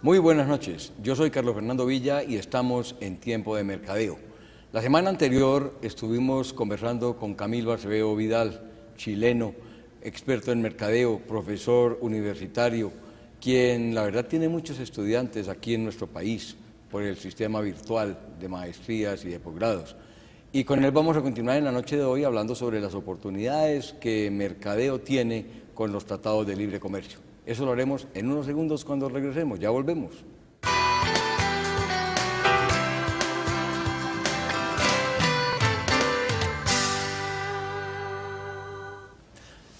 Muy buenas noches, yo soy Carlos Fernando Villa y estamos en Tiempo de Mercadeo. La semana anterior estuvimos conversando con Camilo Acevedo Vidal, chileno, experto en mercadeo, profesor universitario, quien la verdad tiene muchos estudiantes aquí en nuestro país por el sistema virtual de maestrías y de posgrados. Y con él vamos a continuar en la noche de hoy hablando sobre las oportunidades que mercadeo tiene con los tratados de libre comercio. Eso lo haremos en unos segundos cuando regresemos. Ya volvemos.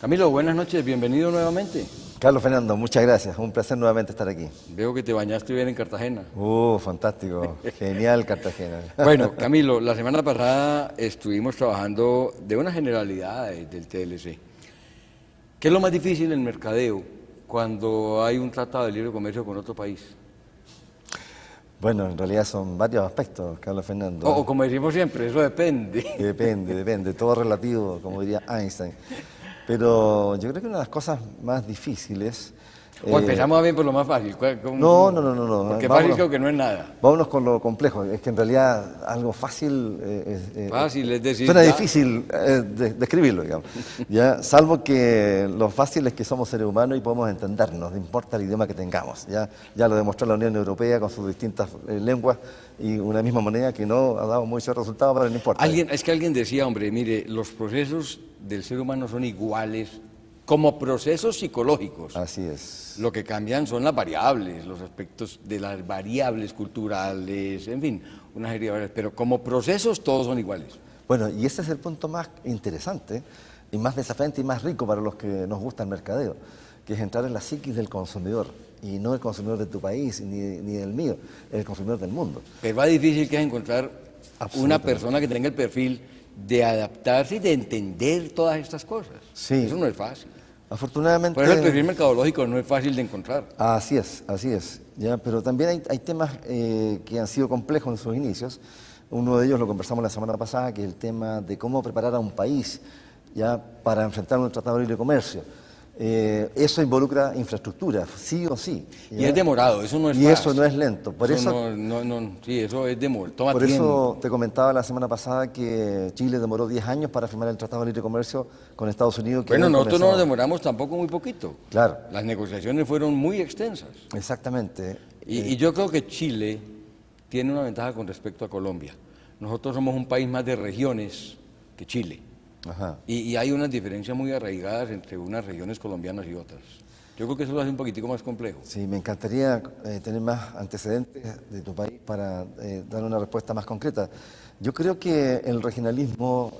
Camilo, buenas noches, bienvenido nuevamente. Carlos Fernando, muchas gracias. Un placer nuevamente estar aquí. Veo que te bañaste bien en Cartagena. Fantástico. Genial Cartagena. Bueno, Camilo, la semana pasada estuvimos trabajando de una generalidad del TLC. ¿Qué es lo más difícil en mercadeo cuando hay un tratado de libre comercio con otro país? Bueno, en realidad son varios aspectos, Carlos Fernando. O como decimos siempre, eso depende. Depende, todo relativo, como diría Einstein. Pero yo creo que una de las cosas más difíciles... O empezamos a ver por lo más fácil. No. Porque fácil creo que no es nada. Vámonos con lo complejo. Es que en realidad algo fácil... Fácil, es decir... Suena difícil describirlo, digamos. ¿Ya? Salvo que lo fácil es que somos seres humanos y podemos entendernos, no importa el idioma que tengamos. Ya lo demostró la Unión Europea con sus distintas lenguas y una misma moneda que no ha dado muchos resultados, pero no importa. Es que alguien decía, hombre, mire, los procesos del ser humano son iguales como procesos psicológicos. Así es. Lo que cambian son las variables, los aspectos de las variables culturales, en fin, una serie de variables, pero como procesos todos son iguales. Bueno, y ese es el punto más interesante y más desafiante y más rico para los que nos gusta el mercadeo, que es entrar en la psiquis del consumidor, y no el consumidor de tu país ni del mío, el consumidor del mundo. Pero va difícil que es encontrar una persona que tenga el perfil de adaptarse y de entender todas estas cosas. Sí. Eso no es fácil. Afortunadamente... Por eso el perfil mercadológico no es fácil de encontrar. Así es. ¿Ya? Pero también hay temas que han sido complejos en sus inicios. Uno de ellos lo conversamos la semana pasada, que es el tema de cómo preparar a un país ya para enfrentar un tratado de libre comercio. Eso involucra infraestructura, sí o sí. ¿Ya? Y es demorado, eso no es fácil. Y eso no es lento. Sí, eso es demorado, toma por tiempo. Eso te comentaba la semana pasada que Chile demoró 10 años para firmar el Tratado de Libre Comercio con Estados Unidos. Bueno, nosotros no nos demoramos tampoco muy poquito. Claro. Las negociaciones fueron muy extensas. Exactamente. Y yo creo que Chile tiene una ventaja con respecto a Colombia. Nosotros somos un país más de regiones que Chile. Ajá. Y hay unas diferencias muy arraigadas entre unas regiones colombianas y otras. Yo creo que eso lo hace un poquitico más complejo. Sí, me encantaría tener más antecedentes de tu país para dar una respuesta más concreta. Yo creo que el regionalismo,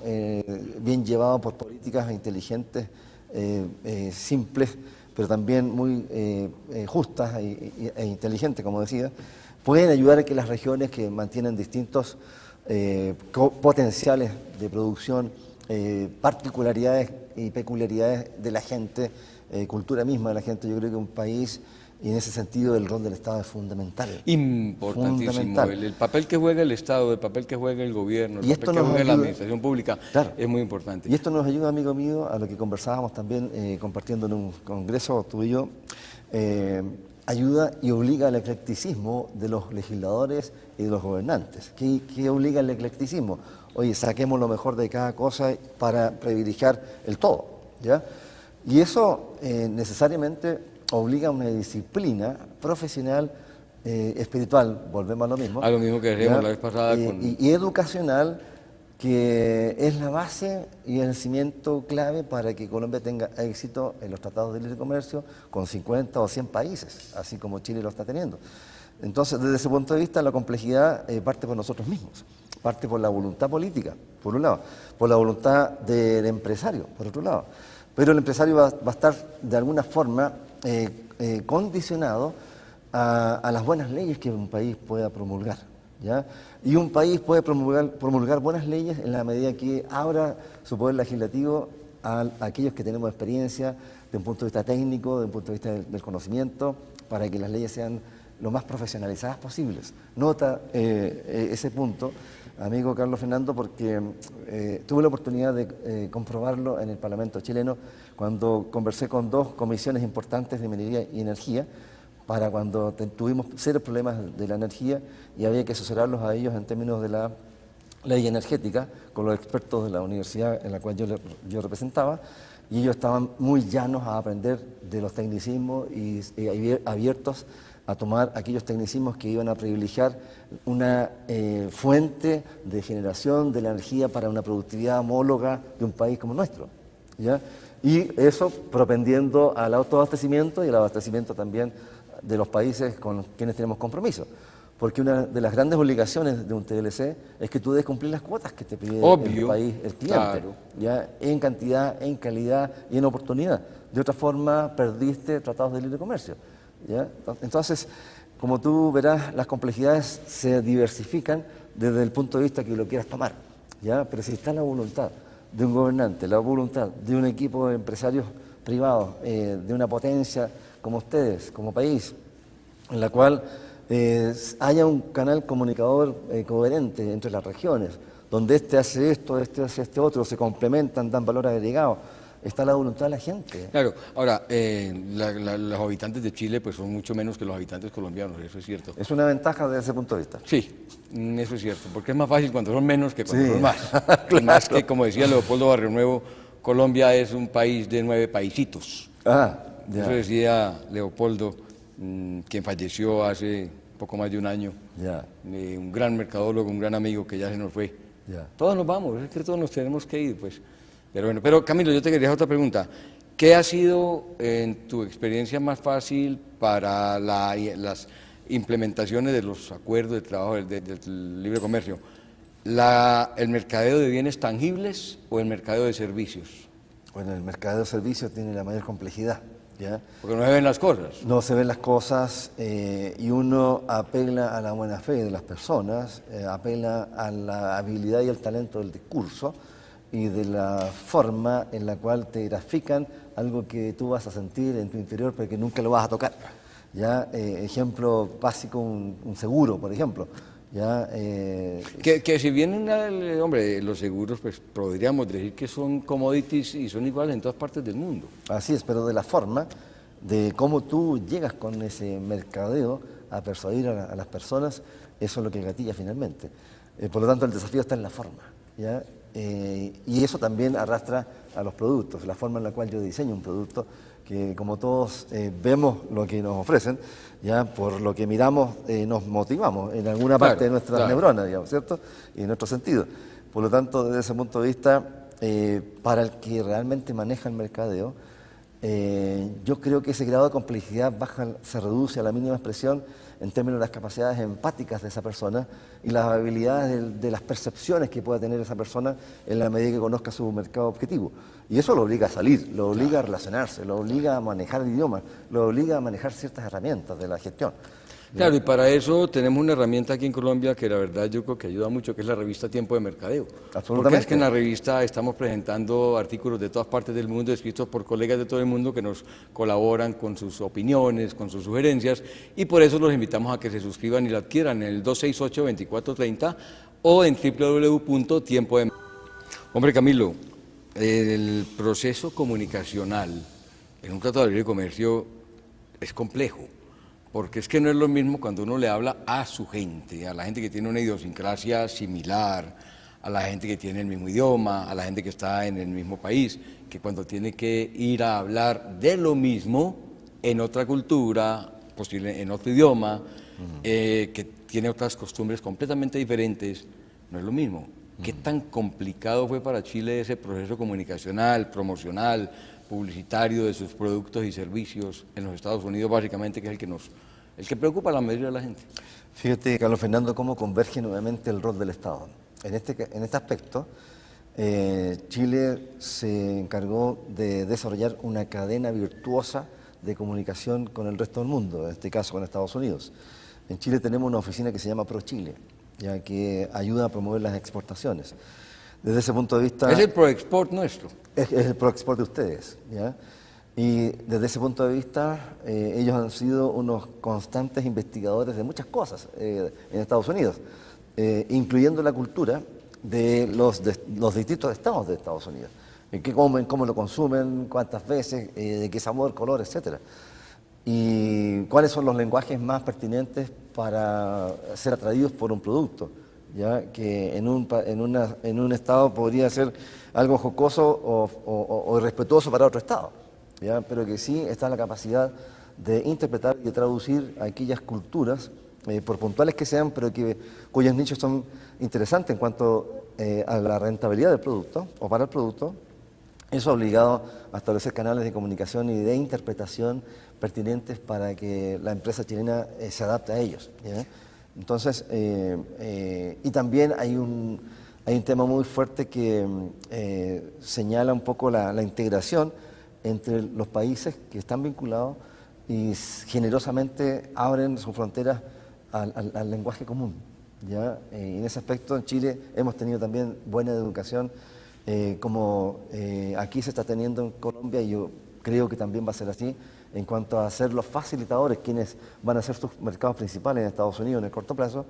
bien llevado por políticas inteligentes, simples, pero también muy justas e inteligentes, como decía, pueden ayudar a que las regiones que mantienen distintos potenciales de producción, particularidades y peculiaridades de la gente, cultura misma de la gente, yo creo que un país, y en ese sentido el rol del Estado es fundamental. Importantísimo. Fundamental. El papel que juega el Estado, el papel que juega el gobierno, el Y papel que juega la administración pública, claro, es muy importante. Y esto nos ayuda, amigo mío, a lo que conversábamos también compartiendo en un congreso tú y yo, ayuda y obliga al eclecticismo de los legisladores y de los gobernantes. ¿Qué obliga al eclecticismo? Oye, saquemos lo mejor de cada cosa para privilegiar el todo, ¿ya? Y eso necesariamente obliga a una disciplina profesional, espiritual, volvemos a lo mismo. A lo mismo que decíamos la vez pasada. Y educacional, que es la base y el cimiento clave para que Colombia tenga éxito en los tratados de libre comercio con 50 o 100 países, así como Chile lo está teniendo. Entonces, desde ese punto de vista, la complejidad parte por nosotros mismos, parte por la voluntad política, por un lado, por la voluntad del empresario, por otro lado. Pero el empresario va a estar de alguna forma condicionado a las buenas leyes que un país pueda promulgar, ¿ya? Y un país puede promulgar buenas leyes en la medida que abra su poder legislativo a aquellos que tenemos experiencia de un punto de vista técnico, de un punto de vista del conocimiento, para que las leyes sean lo más profesionalizadas posibles. Nota ese punto, amigo Carlos Fernando, porque tuve la oportunidad de comprobarlo en el Parlamento chileno cuando conversé con dos comisiones importantes de minería y energía para cuando tuvimos serios problemas de la energía y había que asesorarlos a ellos en términos de la ley energética con los expertos de la universidad en la cual yo representaba, y ellos estaban muy llanos a aprender de los tecnicismos y abiertos a tomar aquellos tecnicismos que iban a privilegiar una fuente de generación de la energía para una productividad homóloga de un país como nuestro, ¿ya? Y eso propendiendo al autoabastecimiento y al abastecimiento también de los países con quienes tenemos compromiso. Porque una de las grandes obligaciones de un TLC es que tú debes cumplir las cuotas que te pide el país, el cliente, claro. ¿ya? En cantidad, en calidad y en oportunidad. De otra forma, perdiste tratados de libre comercio, ¿ya? Entonces, como tú verás, las complejidades se diversifican desde el punto de vista que lo quieras tomar, ¿ya? Pero si está la voluntad de un gobernante, la voluntad de un equipo de empresarios privados, de una potencia como ustedes, como país, en la cual haya un canal comunicador coherente entre las regiones, donde este hace esto, este hace este otro, se complementan, dan valor agregado, está la voluntad de la gente. Claro, ahora, los habitantes de Chile pues son mucho menos que los habitantes colombianos, eso es cierto. Es una ventaja desde ese punto de vista. Sí, eso es cierto, porque es más fácil cuando son menos que cuando Sí. son más. Claro. Más que, como decía Leopoldo Barrio Nuevo, Colombia es un país de 9 paisitos. Ah, ya, Eso decía Leopoldo, quien falleció hace poco más de un año. ya, Un gran mercadólogo, un gran amigo que ya se nos fue. ya. Todos nos vamos, es que todos nos tenemos que ir, pues. Pero bueno, pero Camilo, yo te quería hacer otra pregunta. ¿Qué ha sido, en tu experiencia, más fácil para las implementaciones de los acuerdos de trabajo del libre comercio? ¿El mercadeo de bienes tangibles o el mercadeo de servicios? Bueno, el mercado de servicios tiene la mayor complejidad, ¿ya? Porque no se ven las cosas. No se ven las cosas y uno apela a la buena fe de las personas, apela a la habilidad y el talento del discurso y de la forma en la cual te grafican algo que tú vas a sentir en tu interior pero que nunca lo vas a tocar. ¿Ya? Ejemplo básico, un seguro, por ejemplo. ¿Ya? Que si bien, hombre, los seguros, pues podríamos decir que son commodities y son iguales en todas partes del mundo. Así es, pero de la forma, de cómo tú llegas con ese mercadeo a persuadir a las personas, eso es lo que gatilla finalmente. Por lo tanto, el desafío está en la forma, ¿ya? Y eso también arrastra a los productos, la forma en la cual yo diseño un producto, que como todos vemos lo que nos ofrecen, ya por lo que miramos nos motivamos en alguna parte de nuestras neuronas, digamos, ¿cierto? Y en nuestro sentido. Por lo tanto, desde ese punto de vista, para el que realmente maneja el mercadeo, yo creo que ese grado de complejidad se reduce a la mínima expresión en términos de las capacidades empáticas de esa persona y las habilidades de las percepciones que pueda tener esa persona en la medida que conozca su mercado objetivo. Y eso lo obliga a salir, lo obliga a relacionarse, lo obliga a manejar idiomas, lo obliga a manejar ciertas herramientas de la gestión. Claro, y para eso tenemos una herramienta aquí en Colombia que la verdad yo creo que ayuda mucho, que es la revista Tiempo de Mercadeo. Absolutamente. Porque es que en la revista estamos presentando artículos de todas partes del mundo, escritos por colegas de todo el mundo que nos colaboran con sus opiniones, con sus sugerencias, y por eso los invitamos a que se suscriban y la adquieran en el 268-2430 o en www.tiempo. Hombre, Camilo, el proceso comunicacional en un tratado de libre comercio es complejo. Porque es que no es lo mismo cuando uno le habla a su gente, a la gente que tiene una idiosincrasia similar, a la gente que tiene el mismo idioma, a la gente que está en el mismo país, que cuando tiene que ir a hablar de lo mismo en otra cultura, posible en otro idioma, que tiene otras costumbres completamente diferentes, no es lo mismo. ¿Qué tan complicado fue para Chile ese proceso comunicacional, promocional, publicitario de sus productos y servicios en los Estados Unidos, básicamente, que es el que preocupa a la mayoría de la gente? Fíjate, Carlos Fernando, cómo converge nuevamente el rol del Estado. En este aspecto, Chile se encargó de desarrollar una cadena virtuosa de comunicación con el resto del mundo, en este caso con Estados Unidos. En Chile tenemos una oficina que se llama ProChile, ya que ayuda a promover las exportaciones. Desde ese punto de vista... Es el ProExport nuestro. Es el ProExport de ustedes, ¿ya? Y desde ese punto de vista, ellos han sido unos constantes investigadores de muchas cosas en Estados Unidos, incluyendo la cultura de los distintos estados de Estados Unidos. ¿Qué comen, cómo lo consumen, cuántas veces, de qué sabor, color, etcétera? y cuáles son los lenguajes más pertinentes para ser atraídos por un producto, ¿ya? Que en un estado podría ser algo jocoso o irrespetuoso para otro estado, ¿ya? Pero que sí está la capacidad de interpretar y de traducir aquellas culturas, por puntuales que sean, pero cuyos nichos son interesantes en cuanto a la rentabilidad del producto o para el producto. Eso ha obligado a establecer canales de comunicación y de interpretación pertinentes para que la empresa chilena se adapte a ellos, ¿ya? Entonces, y también hay un tema muy fuerte que señala un poco la integración entre los países que están vinculados y generosamente abren sus fronteras al lenguaje común, ¿ya? Y en ese aspecto en Chile hemos tenido también buena educación, como aquí se está teniendo en Colombia, y yo creo que también va a ser así en cuanto a ser los facilitadores, quienes van a ser sus mercados principales en Estados Unidos en el corto plazo.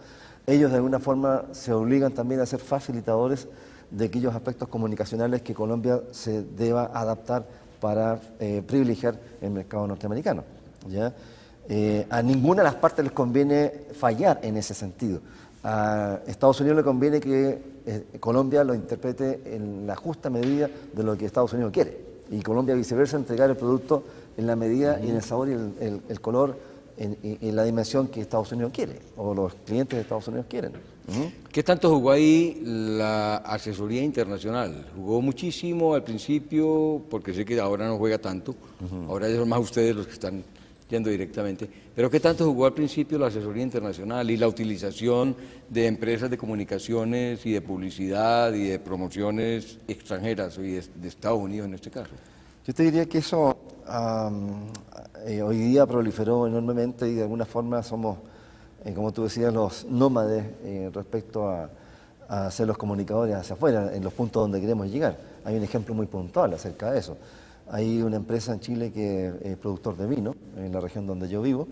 Ellos de alguna forma se obligan también a ser facilitadores de aquellos aspectos comunicacionales que Colombia se deba adaptar para privilegiar el mercado norteamericano, ¿ya? A ninguna de las partes les conviene fallar en ese sentido. A Estados Unidos le conviene que Colombia lo interprete en la justa medida de lo que Estados Unidos quiere, y Colombia viceversa entregar el producto en la medida y en el sabor y el color y la dimensión que Estados Unidos quiere o los clientes de Estados Unidos quieren. ¿Qué tanto jugó ahí la asesoría internacional? ¿Jugó muchísimo al principio? Porque sé que ahora no juega tanto, ahora ya son más ustedes los que están yendo directamente, pero ¿qué tanto jugó al principio la asesoría internacional y la utilización de empresas de comunicaciones y de publicidad y de promociones extranjeras y de Estados Unidos en este caso? Yo te diría que eso hoy día proliferó enormemente y de alguna forma somos, como tú decías, los nómades respecto a ser los comunicadores hacia afuera, en los puntos donde queremos llegar. Hay un ejemplo muy puntual acerca de eso. Hay una empresa en Chile que es productor de vino, en la región donde yo vivo.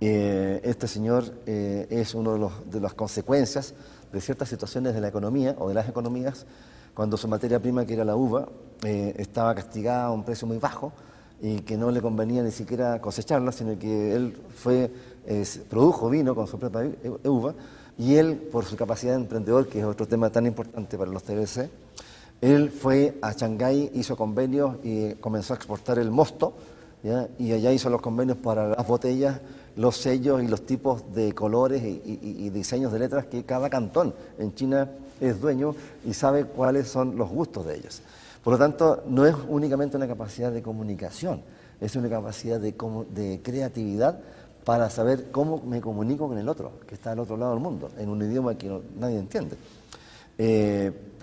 Este señor es uno de las consecuencias de ciertas situaciones de la economía o de las economías, cuando su materia prima, que era la uva, estaba castigada a un precio muy bajo y que no le convenía ni siquiera cosecharla, sino que él produjo vino con su propia uva, y él, por su capacidad de emprendedor, que es otro tema tan importante para los TBC, él fue a Shanghái, hizo convenios y comenzó a exportar el mosto, ¿ya? Y allá hizo los convenios para las botellas, los sellos y los tipos de colores y diseños de letras que cada cantón en China es dueño y sabe cuáles son los gustos de ellos. Por lo tanto, no es únicamente una capacidad de comunicación, es una capacidad de creatividad para saber cómo me comunico con el otro, que está al otro lado del mundo, en un idioma que nadie entiende.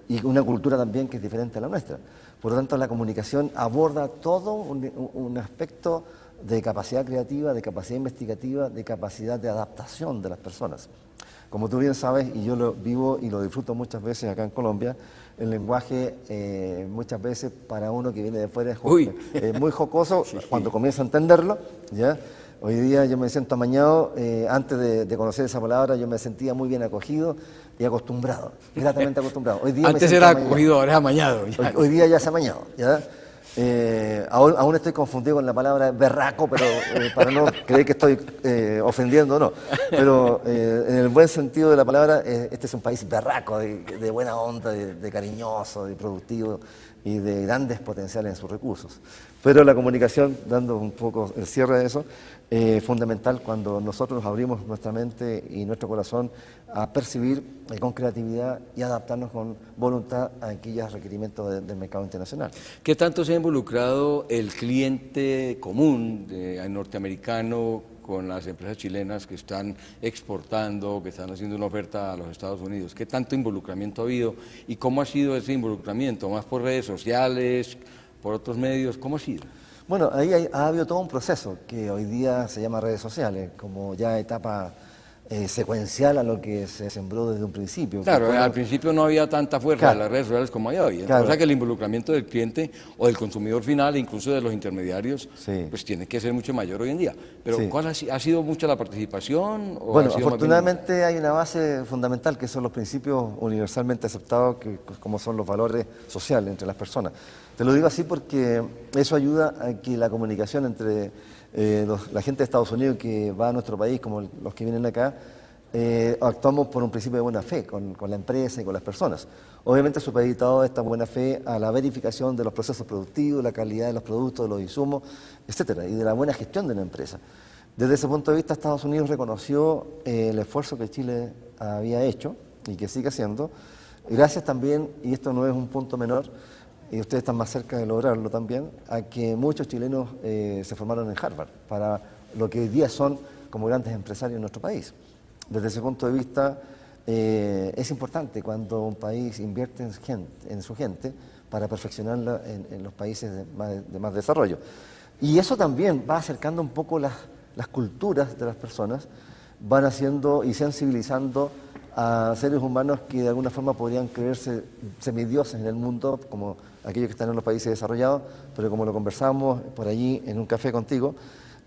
Y una cultura también que es diferente a la nuestra. Por lo tanto, la comunicación aborda todo un aspecto de capacidad creativa, de capacidad investigativa, de capacidad de adaptación de las personas. Como tú bien sabes, y yo lo vivo y lo disfruto muchas veces acá en Colombia, el lenguaje muchas veces para uno que viene de fuera es muy jocoso cuando comienza a entenderlo, ¿ya? Hoy día yo me siento amañado, antes de conocer esa palabra yo me sentía muy bien acogido y acostumbrado, gratamente acostumbrado. Hoy día antes era acogido, ahora es amañado. Hoy día ya es amañado, ¿ya? Aún estoy confundido con la palabra berraco, pero para no creer que estoy ofendiendo, no. Pero en el buen sentido de la palabra, este es un país berraco, de buena onda, de cariñoso, de productivo y de grandes potenciales en sus recursos. Pero la comunicación, dando un poco el cierre de eso, es fundamental cuando nosotros abrimos nuestra mente y nuestro corazón a percibir con creatividad y adaptarnos con voluntad a aquellos requerimientos del mercado internacional. ¿Qué tanto se ha involucrado el cliente común norteamericano con las empresas chilenas que están exportando, que están haciendo una oferta a los Estados Unidos? ¿Qué tanto involucramiento ha habido y cómo ha sido ese involucramiento? ¿Más por redes sociales, por otros medios? ¿Cómo ha sido? Bueno, ahí ha habido todo un proceso que hoy día se llama redes sociales, como ya etapa secuencial a lo que se sembró desde un principio. Claro, al principio no había tanta fuerza de las redes sociales como hay hoy. Claro. O sea que el involucramiento del cliente o del consumidor final, incluso de los intermediarios, pues tiene que ser mucho mayor hoy en día. Pero ¿cuál ha sido mucha la participación? Bueno, afortunadamente hay una base fundamental que son los principios universalmente aceptados, como son los valores sociales entre las personas. Te lo digo así porque eso ayuda a que la comunicación entre La gente de Estados Unidos que va a nuestro país, como los que vienen acá, actuamos por un principio de buena fe con la empresa y con las personas. Obviamente supeditado esta buena fe a la verificación de los procesos productivos, la calidad de los productos, de los insumos, etcétera, y de la buena gestión de la empresa. Desde ese punto de vista, Estados Unidos reconoció el esfuerzo que Chile había hecho y que sigue haciendo, gracias también, y esto no es un punto menor, y ustedes están más cerca de lograrlo también, a que muchos chilenos se formaron en Harvard para lo que hoy día son como grandes empresarios en nuestro país. Desde ese punto de vista, es importante cuando un país invierte en su gente para perfeccionarla en los países de más desarrollo. Y eso también va acercando un poco las culturas de las personas, van haciendo y sensibilizando a seres humanos que de alguna forma podrían creerse semidioses en el mundo, como aquellos que están en los países desarrollados, pero como lo conversamos por allí en un café contigo,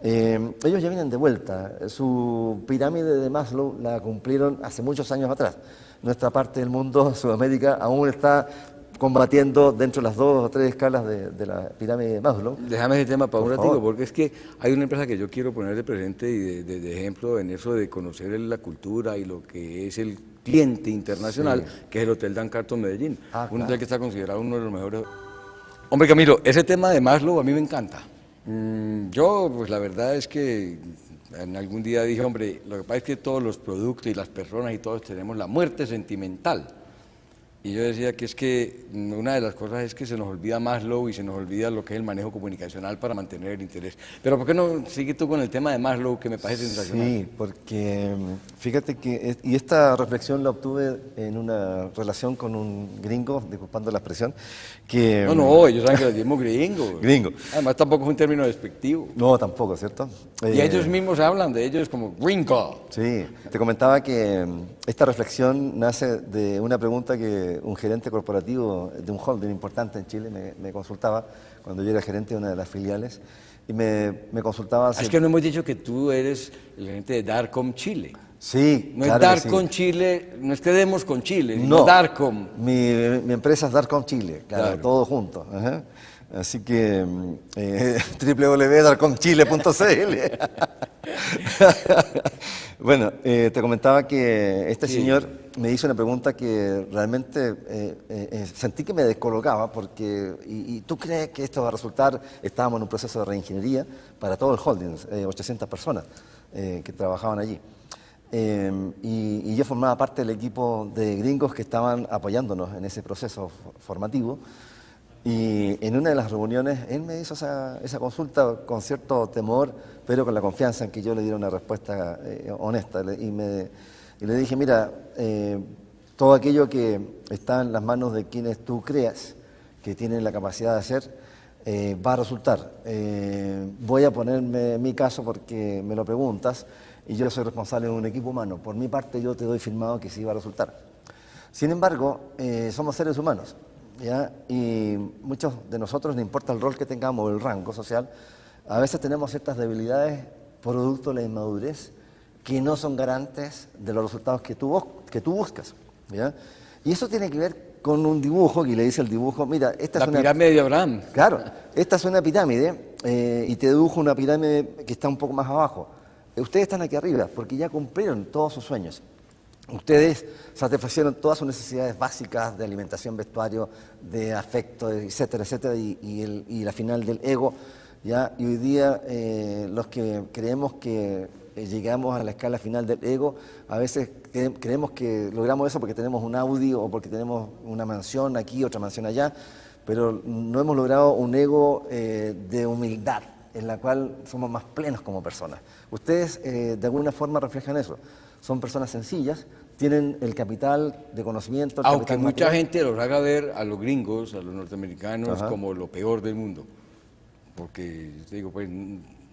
ellos ya vienen de vuelta. Su pirámide de Maslow la cumplieron hace muchos años atrás. Nuestra parte del mundo, Sudamérica, aún está combatiendo dentro de las 2 o 3 escalas de la pirámide de Maslow. Déjame ese tema para un Por ratico, favor. porque es que hay una empresa que yo quiero poner de presente y de ejemplo en eso de conocer la cultura y lo que es el cliente internacional, que es el Hotel Dan Carton Medellín, un hotel que está considerado uno de los mejores. Hombre Camilo, ese tema de Maslow a mí me encanta. Yo, pues la verdad es que en algún día dije, hombre, lo que pasa es que todos los productos y las personas y todos tenemos la muerte sentimental. Y yo decía que es que una de las cosas es que se nos olvida Maslow y se nos olvida lo que es el manejo comunicacional para mantener el interés. Pero ¿por qué no sigues tú con el tema de Maslow, que me parece sensacional? Sí, porque fíjate que, y esta reflexión la obtuve en una relación con un gringo, disculpando la expresión, que... No, ellos saben que los decimos gringos. Gringo. Además tampoco es un término despectivo. No, tampoco, ¿cierto? Y ellos mismos hablan de ellos como gringo. Sí, te comentaba que esta reflexión nace de una pregunta que un gerente corporativo de un holding importante en Chile me consultaba cuando yo era gerente de una de las filiales y me consultaba... Es que no hemos dicho que tú eres el gerente de Darcom Chile. Sí, No claro es que Darcom sí. Chile, no es que demos con Chile, No, sino Darcom. Mi empresa es Darcom Chile, claro, todo junto. Ajá. Así que www.darcomchile.cl. Bueno, te comentaba que este señor me hizo una pregunta que realmente sentí que me descolocaba porque, ¿y tú crees que esto va a resultar? Estábamos en un proceso de reingeniería para todo el holding, 800 personas que trabajaban allí. Y yo formaba parte del equipo de gringos que estaban apoyándonos en ese proceso formativo. Y en una de las reuniones él me hizo esa consulta con cierto temor, pero con la confianza en que yo le diera una respuesta honesta. Y le dije, mira, todo aquello que está en las manos de quienes tú creas que tienen la capacidad de hacer, va a resultar. Voy a ponerme en mi caso porque me lo preguntas y yo soy responsable de un equipo humano. Por mi parte yo te doy firmado que sí va a resultar. Sin embargo, somos seres humanos. ¿Ya? Y muchos de nosotros, no importa el rol que tengamos o el rango social, a veces tenemos ciertas debilidades producto de la inmadurez que no son garantes de los resultados que tú buscas. ¿Ya? Y eso tiene que ver con un dibujo, y le dice el dibujo, mira, esta es una pirámide de Abraham. Claro, esta es una pirámide y te dibujo una pirámide que está un poco más abajo. Ustedes están aquí arriba porque ya cumplieron todos sus sueños. Ustedes satisfacieron todas sus necesidades básicas de alimentación, vestuario, de afecto, etcétera, etcétera, y la final del ego. ¿Ya? Y hoy día los que creemos que llegamos a la escala final del ego, a veces creemos que logramos eso porque tenemos un Audi o porque tenemos una mansión aquí, otra mansión allá, pero no hemos logrado un ego de humildad, en la cual somos más plenos como personas. Ustedes de alguna forma reflejan eso. Son personas sencillas, tienen el capital de conocimiento. Aunque mucha gente los haga ver a los gringos, a los norteamericanos, Ajá, como lo peor del mundo. Porque, te digo, pues,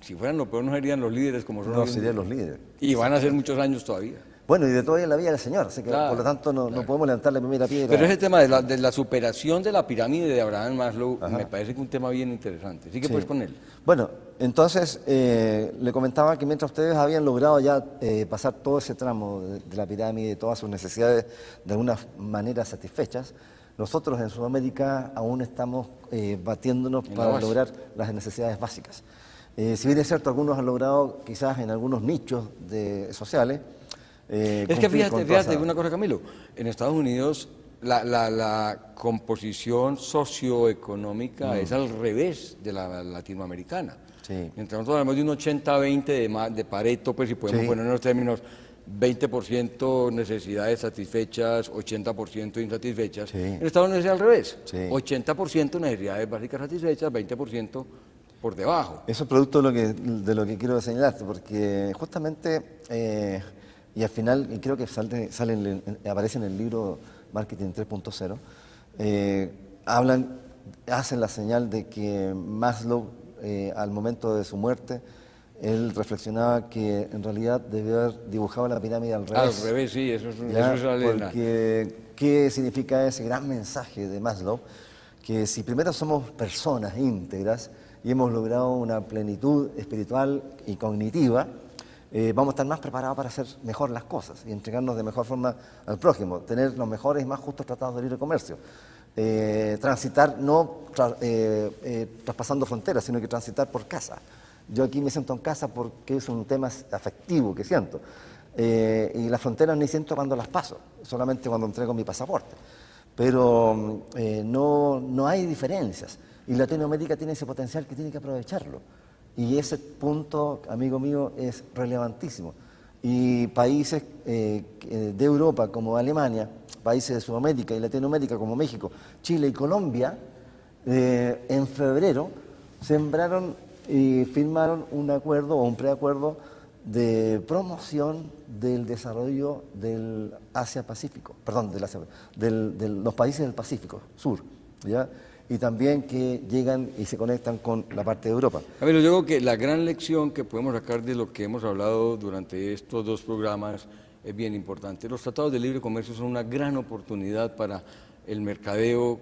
si fueran lo peor no serían los líderes como son no hoy en serían día. los líderes. Y van a ser muchos años todavía. Bueno, y de todo en la vida del Señor, así que Claro, por lo tanto no podemos levantar la primera piedra. Pero ese tema de la superación de la pirámide de Abraham Maslow me parece que es un tema bien interesante. Así que pues con él. Bueno, entonces le comentaba que mientras ustedes habían logrado ya pasar todo ese tramo de la pirámide, todas sus necesidades de alguna manera satisfechas, nosotros en Sudamérica aún estamos batiéndonos para lograr las necesidades básicas. Si bien es cierto, algunos han logrado quizás en algunos nichos sociales. Es que fíjate una cosa, Camilo, en Estados Unidos la composición socioeconómica es al revés de la latinoamericana. Sí. Mientras nosotros hablamos de un 80-20 de Pareto, pues si podemos Sí. poner en los términos 20% necesidades satisfechas, 80% insatisfechas, Sí. en Estados Unidos es al revés, Sí. 80% necesidades básicas satisfechas, 20% por debajo. Eso es producto de lo que quiero señalarte, porque justamente, y al final, y creo que aparece en el libro Marketing 3.0, hacen la señal de que Maslow, al momento de su muerte, él reflexionaba que en realidad debió haber dibujado la pirámide al revés. Al revés, sí, eso es Porque, ¿qué significa ese gran mensaje de Maslow? Que si primero somos personas íntegras y hemos logrado una plenitud espiritual y cognitiva, vamos a estar más preparados para hacer mejor las cosas y entregarnos de mejor forma al prójimo, tener los mejores y más justos tratados de libre comercio. Transitar no traspasando fronteras, sino que transitar por casa. Yo aquí me siento en casa porque es un tema afectivo que siento. Y las fronteras ni siento cuando las paso, solamente cuando entrego mi pasaporte. Pero no hay diferencias. Y Latinoamérica tiene ese potencial que tiene que aprovecharlo. Y ese punto, amigo mío, es relevantísimo. Y países de Europa como Alemania, países de Sudamérica y Latinoamérica como México, Chile y Colombia, en febrero sembraron y firmaron un acuerdo o un preacuerdo de promoción del desarrollo del Asia-Pacífico, perdón, de los países del Pacífico Sur, ¿ya? Y también que llegan y se conectan con la parte de Europa. A ver, yo digo que la gran lección que podemos sacar de lo que hemos hablado durante estos dos programas es bien importante. Los tratados de libre comercio son una gran oportunidad para el mercadeo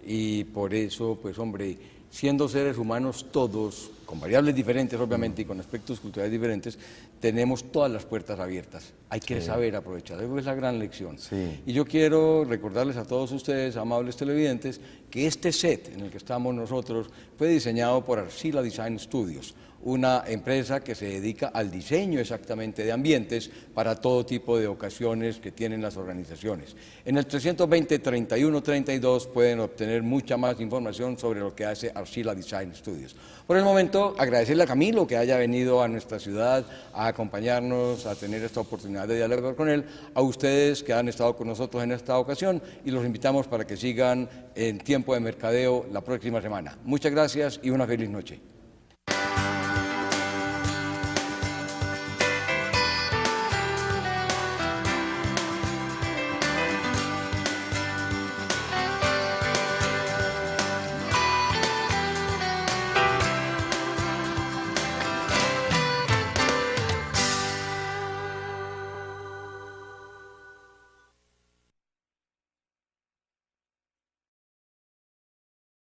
y por eso, pues hombre, siendo seres humanos todos, con variables diferentes obviamente y con aspectos culturales diferentes, tenemos todas las puertas abiertas. Hay que saber aprovechar, eso es la gran lección. Sí. Y yo quiero recordarles a todos ustedes, amables televidentes, que este set en el que estamos nosotros fue diseñado por Arcila Design Studios, una empresa que se dedica al diseño exactamente de ambientes para todo tipo de ocasiones que tienen las organizaciones. En el 320-3132 pueden obtener mucha más información sobre lo que hace Arcila Design Studios. Por el momento, agradecerle a Camilo que haya venido a nuestra ciudad a acompañarnos, a tener esta oportunidad de dialogar con él, a ustedes que han estado con nosotros en esta ocasión y los invitamos para que sigan en Tiempo de Mercadeo la próxima semana. Muchas gracias y una feliz noche.